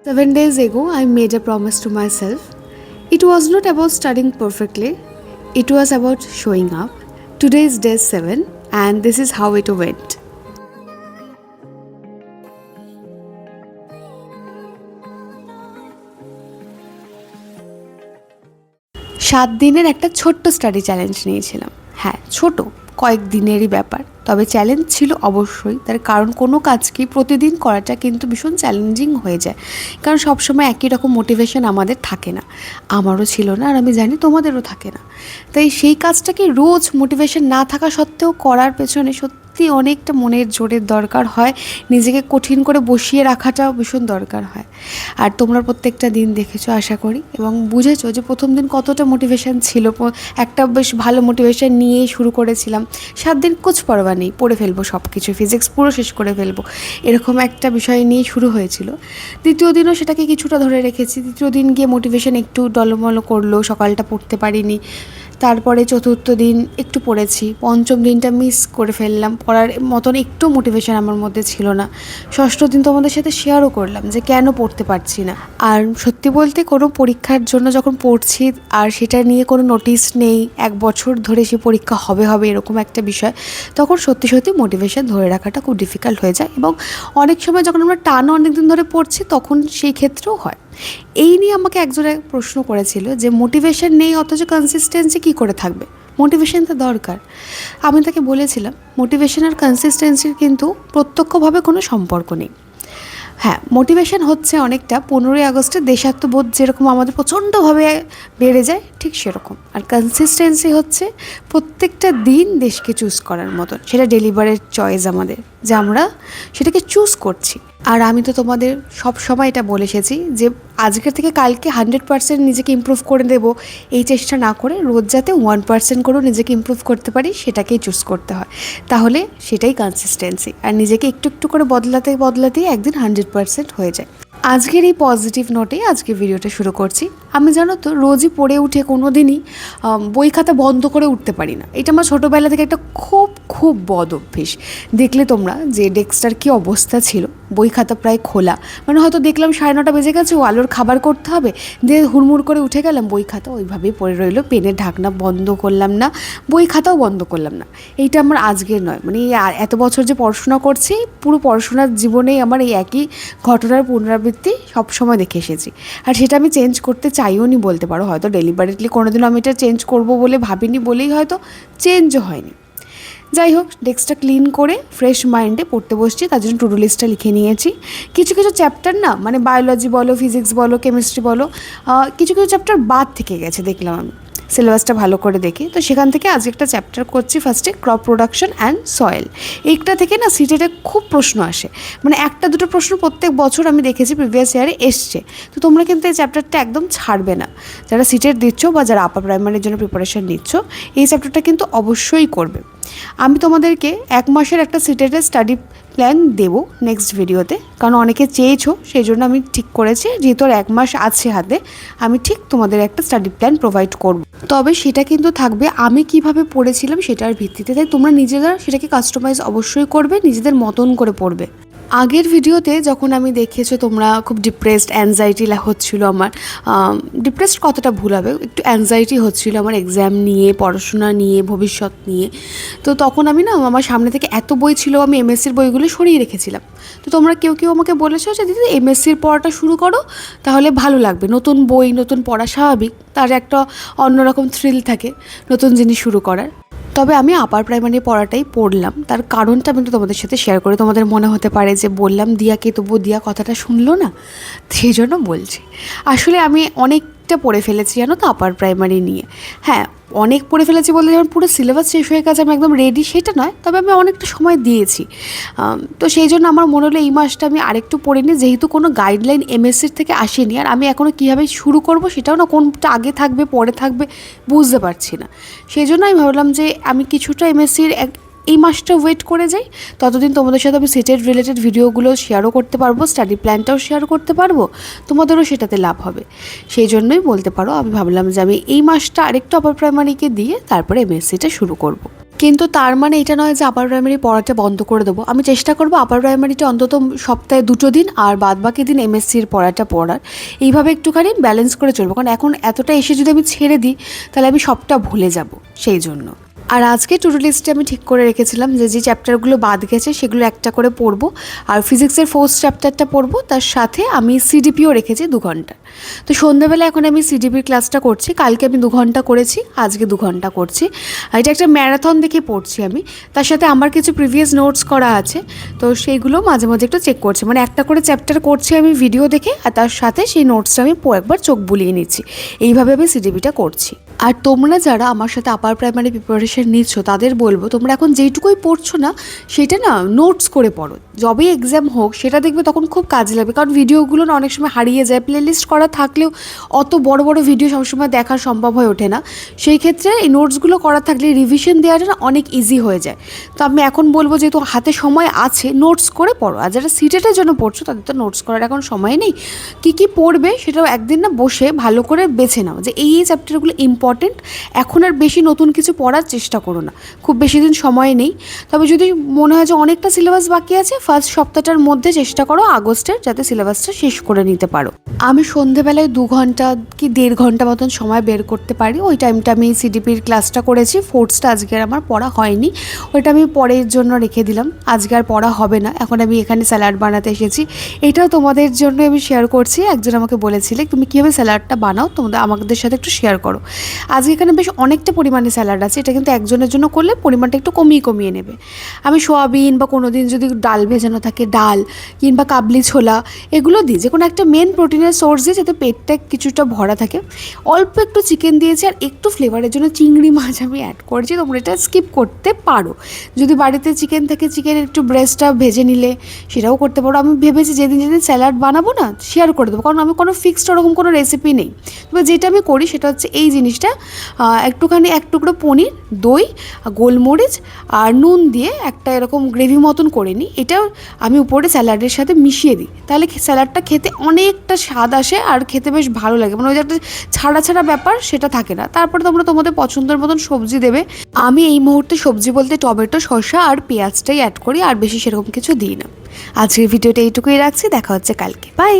7 days ago, I made a promise to myself. It was not about studying perfectly, it was about showing up. Today is day 7, and this is how it went. সাত দিনের একটা ছোট্ট study challenge নিয়েছিলাম। হ্যাঁ, ছোট কয়েকদিনেরই ব্যাপার, তবে challenge ছিল অবশ্যই। তার কারণ কোনো কাজকে প্রতিদিন করাটা কিন্তু ভীষণ চ্যালেঞ্জিং হয়ে যায়, কারণ সবসময় একই রকম মোটিভেশন আমাদের থাকে না। আমারও ছিল না, আর আমি জানি তোমাদেরও থাকে না। তাই সেই কাজটাকে রোজ মোটিভেশন না থাকা সত্ত্বেও করার পেছনে সত্যি অনেকটা মনের জোরের দরকার হয়, নিজেকে কঠিন করে বসিয়ে রাখাটাও ভীষণ দরকার হয়। আর তোমরা প্রত্যেকটা দিন দেখেছো আশা করি, এবং বুঝেছো যে প্রথম দিন কতটা মোটিভেশন ছিল। একটা বেশ ভালো মোটিভেশন নিয়েই শুরু করেছিলাম। 7 দিন কুছ পরোয়া নেই, পড়ে ফেলবো সব কিছু, ফিজিক্স পুরো শেষ করে ফেলবো, এরকম একটা বিষয় নিয়ে শুরু হয়েছিল। দ্বিতীয় দিনও সেটাকে কিছুটা ধরে রেখেছি। তৃতীয় দিন গিয়ে মোটিভেশন একটু ডলমল করলো, সকালটা পড়তে পারিনি। তারপরে চতুর্থ দিন একটু পড়েছি। পঞ্চম দিনটা মিস করে ফেললাম, পড়ার মতন একটু মোটিভেশন আমার মধ্যে ছিল না। ষষ্ঠ দিন তোমাদের সাথে শেয়ারও করলাম যে কেন পড়তে পারছি না। আর সত্যি বলতে কোনো পরীক্ষার জন্য যখন পড়ছি আর সেটা নিয়ে কোনো নোটিস নেই, 1 বছর ধরে সে পরীক্ষা হবে এরকম একটা বিষয়, তখন সত্যি সত্যি মোটিভেশন ধরে রাখাটা খুব ডিফিকাল্ট হয়ে যায়। এবং অনেক সময় যখন আমরা টানা অনেক দিন ধরে পড়ছি তখন সেই ক্ষেত্রেও হয়। এই নিয়ে আমাকে একজনে প্রশ্ন করেছিল যে মোটিভেশন নেই অথচ কনসিস্টেন্সি কী করে থাকবে, মোটিভেশন তো দরকার। আমি তাকে বলেছিলাম মোটিভেশন আর কনসিস্টেন্সির কিন্তু প্রত্যক্ষভাবে কোনো সম্পর্ক নেই। হ্যাঁ, মোটিভেশন হচ্ছে অনেকটা 15ই আগস্টের দেশাত্মবোধ যেরকম আমাদের প্রচণ্ডভাবে বেড়ে যায়, ঠিক সেরকম। আর কনসিস্টেন্সি হচ্ছে প্রত্যেকটা দিন দেশকে চুজ করার মতন, সেটা ডেলিভারের চয়েস আমাদের, যে আমরা সেটাকে চুজ করছি। আর আমি তো তোমাদের সব সময় এটা বলে এসেছি যে আজকের থেকে কালকে 100% নিজেকে ইমপ্রুভ করে দেবো, এই চেষ্টা না করে রোজ যাতে 1% করেও নিজেকে ইমপ্রুভ করতে পারি সেটাকেই চুজ করতে হয়। তাহলে সেটাই কনসিস্টেন্সি। আর নিজেকে একটু একটু করে বদলাতেই একদিন 100% হয়ে যায়। আজকের এই পজিটিভ নোটেই আজকে ভিডিওটা শুরু করছি। আমি জানো তো রোজই পড়ে উঠে কোনো দিনই বই খাতা বন্ধ করে উঠতে পারি না। এটা আমার ছোটোবেলা থেকে একটা খুব বদ অভ্যেস। দেখলে তোমরা যে ডেস্কটার কী অবস্থা ছিল, বই খাতা প্রায় খোলা, মানে হয়তো দেখলাম 9:30 বেজে গেছে, ও আলোর খাবার করতে হবে, দিয়ে হুড়মুড় করে উঠে গেলাম, বই খাতা ওইভাবেই পড়ে রইলো, পেনের ঢাকনা বন্ধ করলাম না, বই খাতাও বন্ধ করলাম না। এইটা আমার আজকের নয়, মানে এত বছর যে পড়াশোনা করছি, পুরো পড়াশোনার জীবনেই আমার এই একই ঘটনার পুনরাবৃত্তি সবসময় দেখে এসেছি। আর সেটা আমি চেঞ্জ করতে চাইও নি বলতে পারো। হয়তো ডেলিবারেটলি কোনোদিনও আমি এটা চেঞ্জ করবো বলে ভাবিনি বলেই হয়তো চেঞ্জও হয়নি। যাই হোক, ডেস্কটা ক্লিন করে ফ্রেশ মাইন্ডে পড়তে বসছি, তার জন্য টু ডু লিস্টটা লিখে নিয়েছি। কিছু চ্যাপ্টার না, মানে বায়োলজি বলো, ফিজিক্স বলো, কেমিস্ট্রি বলো, কিছু চ্যাপ্টার বাদ থেকে গেছে দেখলাম আমি সিলেবাসটা ভালো করে দেখি। তো সেখান থেকে আজকে একটা চ্যাপ্টার করছি। ফার্স্টে ক্রপ প্রোডাকশন অ্যান্ড সয়েল। এইটা থেকে না সিটেটে খুব প্রশ্ন আসে, মানে একটা দুটো প্রশ্ন প্রত্যেক বছর আমি দেখেছি প্রিভিয়াস ইয়ারে এসছে। তো তোমরা কিন্তু এই চ্যাপ্টারটা একদম ছাড়বে না, যারা সিটেট দিচ্ছ বা যারা আপার প্রাইমারির জন্য প্রিপারেশন নিচ্ছ, এই চ্যাপ্টারটা কিন্তু অবশ্যই করবে। আমি তোমাদেরকে 1 মাসের একটা সিটেটের স্টাডি প্ল্যান দেবো নেক্সট ভিডিওতে, কারণ অনেকে চেয়েছো, সেই জন্য আমি ঠিক করেছি যেহেতু আর 1 মাস আছে হাতে, আমি ঠিক তোমাদের একটা স্টাডি প্ল্যান প্রোভাইড করব। তবে সেটা কিন্তু থাকবে আমি কিভাবে পড়েছিলাম সেটার ভিত্তিতে, তাই তোমরা নিজেরা সেটাকে কাস্টমাইজ অবশ্যই করবে, নিজেদের মতন করে পড়বে। আগের ভিডিওতে যখন আমি দেখেছো তোমরা খুব ডিপ্রেসড, অ্যাংজাইটি হচ্ছিলো আমার, ডিপ্রেসড কতটা ভুল হবে, একটু অ্যাংজাইটি হচ্ছিলো আমার এক্সাম নিয়ে, পড়াশোনা নিয়ে, ভবিষ্যৎ নিয়ে। তো তখন আমি না, আমার সামনে থেকে এত বই ছিল, আমি এমএসসির বইগুলো সরিয়ে রেখেছিলাম। তো তোমরা কেউ আমাকে বলেছো যে দিদি এমএসসির পড়াটা শুরু করো, তাহলে ভালো লাগবে, নতুন বই নতুন পড়া স্বাভাবিক, তার একটা অন্যরকম থ্রিল থাকে নতুন জিনিস শুরু করার। তবে আমি আপার প্রাইমারি পড়াটাই পড়লাম, তার কারণটা আমি তোমাদের সাথে শেয়ার করি। তোমাদের মনে হতে পারে যে বললাম দিয়াকে, তবুও দিয়া কথাটা শুনলো না, সেই জন্য বলছি। আসলে আমি অনেকটা পড়ে ফেলেছি জানো তো আপার প্রাইমারি নিয়ে। হ্যাঁ, অনেক পড়ে ফেলেছি বলতে যেমন পুরো সিলেবাস শেষ হয়ে গেছে, আমি একদম রেডি সেটা নয়, তবে আমি অনেকটা সময় দিয়েছি। তো সেই জন্য আমার মনে হলো এই মাসটা আমি আরেকটু পড়ে নিই, যেহেতু কোনো গাইডলাইন এমএসসির থেকে আসেনি, আর আমি এখনও কীভাবে শুরু করব সেটাও না, কোনটা আগে থাকবে পরে থাকবে বুঝতে পারছি না। সেই জন্য আমি ভাবলাম যে আমি কিছুটা এমএসসির এই মাসটা ওয়েট করে যাই, ততদিন তোমাদের সাথে আমি সিটেট রিলেটেড ভিডিওগুলো শেয়ারও করতে পারবো, স্টাডি প্ল্যানটাও শেয়ার করতে পারবো, তোমাদেরও সেটাতে লাভ হবে। সেই জন্যই বলতে পারো আমি ভাবলাম যে আমি এই মাসটা আরেকটু আপার প্রাইমারিকে দিয়ে তারপরে এমএসসিটা শুরু করব। কিন্তু তার মানে এটা নয় যে আপার প্রাইমারি পড়াটা বন্ধ করে দেবো। আমি চেষ্টা করবো আপার প্রাইমারিটা অন্তত সপ্তাহে 2 দিন আর বাদবাকি দিন এমএসসির পড়াটা পড়ার। এইভাবে একটুখানি ব্যালেন্স করে চলবো, কারণ এখন এতটা এসে যদি আমি ছেড়ে দিই তাহলে আমি সবটা ভুলে যাব, সেই জন্য। আর আজকে টু ডু লিস্টে আমি ঠিক করে রেখেছিলাম যে যে চ্যাপ্টারগুলো বাদ গেছে সেগুলো একটা করে পড়বো, আর ফিজিক্সের 4th চ্যাপ্টারটা পড়বো, তার সাথে আমি সিডিপিও রেখেছি 2 ঘন্টা। তো সন্ধ্যাবেলা এখন আমি সিডিপির ক্লাসটা করছি, কালকে আমি 2 ঘন্টা করেছি, আজকে 2 ঘন্টা করছি। আর এটা একটা ম্যারাথন দেখে পড়ছি আমি, তার সাথে আমার কিছু প্রিভিয়াস নোটস করা আছে, তো সেইগুলো মাঝে মাঝে একটু চেক করছি, মানে একটা করে চ্যাপ্টার করছি আমি ভিডিও দেখে, আর তার সাথে সেই নোটসটা আমি একবার চোখ বুলিয়ে নিচ্ছি। এইভাবে আমি সিডিপিটা করছি। আর তোমরা যারা আমার সাথে আপার প্রাইমারি প্রিপারেশন নিচ্ছ তাদের বলবো, তোমরা এখন যেইটুকুই পড়ছো না সেটা না নোটস করে পড়ো, যবেই এক্সাম হোক সেটা দেখবে তখন খুব কাজে লাগবে। কারণ ভিডিওগুলো না অনেক সময় হারিয়ে যায়, প্লেলিস্ট করা থাকলেও অত বড় বড় ভিডিও সবসময় দেখা সম্ভব হয়ে ওঠে না। সেই ক্ষেত্রে এই নোটসগুলো করা থাকলে রিভিশন দেওয়াটা না অনেক ইজি হয়ে যায়। তো আমি এখন বলবো যেহেতু হাতে সময় আছে নোটস করে পড়ো, আর যারা সিটেটের জন্য পড়ছো তাদের তো নোটস করার এখন সময় নেই। কী কী পড়বে সেটাও একদিন না বসে ভালো করে বেছে নাও যে এই চ্যাপ্টারগুলো ইম্পর্টেন্ট। এখন আর বেশি নতুন কিছু পড়ার চেষ্টা করো না, খুব বেশি দিন সময় নেই। তবে যদি মনে হয় যে অনেকটা সিলেবাস বাকি আছে, ফার্স্ট সপ্তাহটার মধ্যে চেষ্টা করো আগস্টের, যাতে সিলেবাসটা শেষ করে নিতে পারো। আমি সন্ধেবেলায় 2 ঘন্টা কি 1.5 ঘন্টা মতন সময় বের করতে পারি, ওই টাইমটা আমি সিডিপির ক্লাসটা করেছি। 4thটা আজকে আর আমার পড়া হয়নি, ওইটা আমি পরের জন্য রেখে দিলাম, আজকে আর পড়া হবে না। এখন আমি এখানে স্যালাড বানাতে এসেছি, এটাও তোমাদের জন্য আমি শেয়ার করছি। একজন আমাকে বলেছিলে তুমি কীভাবে স্যালাডটা বানাও, তোমাদের আমাদের সাথে একটু শেয়ার করো। আজকে এখানে বেশ অনেকটা পরিমাণে স্যালাড আছে, এটা কিন্তু একজনের জন্য করলে পরিমাণটা একটু কমিয়ে নেবে। আমি সোয়াবিন বা কোনো দিন যদি ডাল ভেজানো থাকে ডাল, কিংবা কাবলি ছোলা, এগুলো দিই, যে কোনো একটা মেন প্রোটিনের সোর্স দিয়ে যাতে পেটটা কিছুটা ভরা থাকে। অল্প একটু চিকেন দিয়েছি, আর একটু ফ্লেভারের জন্য চিংড়ি মাছ আমি অ্যাড করেছি, তোমরা এটা স্কিপ করতে পারো। যদি বাড়িতে চিকেন থাকে চিকেনের একটু ব্রেস্টটা ভেজে নিলে সেটাও করতে পারো। আমি ভেবেছি যেদিন যেদিন স্যালাড বানাবো না শেয়ার করে দেবো, কারণ আমি কোনো ফিক্সড ওরকম কোনো রেসিপি নেই। তবে যেটা আমি করি সেটা হচ্ছে এই জিনিসটা, একটুখানি 1 টুকরো পনির, দই, গোলমরিচ আর নুন দিয়ে একটা এরকম গ্রেভি মতন করে নিই, এটা আমি উপরে স্যালাডের সাথে মিশিয়ে দিই, তাহলে স্যালাডটা খেতে অনেকটা স্বাদ আসে আর খেতে বেশ ভালো লাগে, মানে ওই যে একটা ছাড়া ছাড়া ব্যাপার সেটা থাকে না। তারপরে তোমরা তোমাদের পছন্দের মতন সবজি দেবে। আমি এই মুহূর্তে সবজি বলতে টমেটো, শসা আর পেঁয়াজটাই অ্যাড করি, আর বেশি সেরকম কিছু দিই না। আজকের ভিডিওটা এইটুকুই রাখছি, দেখা হচ্ছে কালকে, বাই।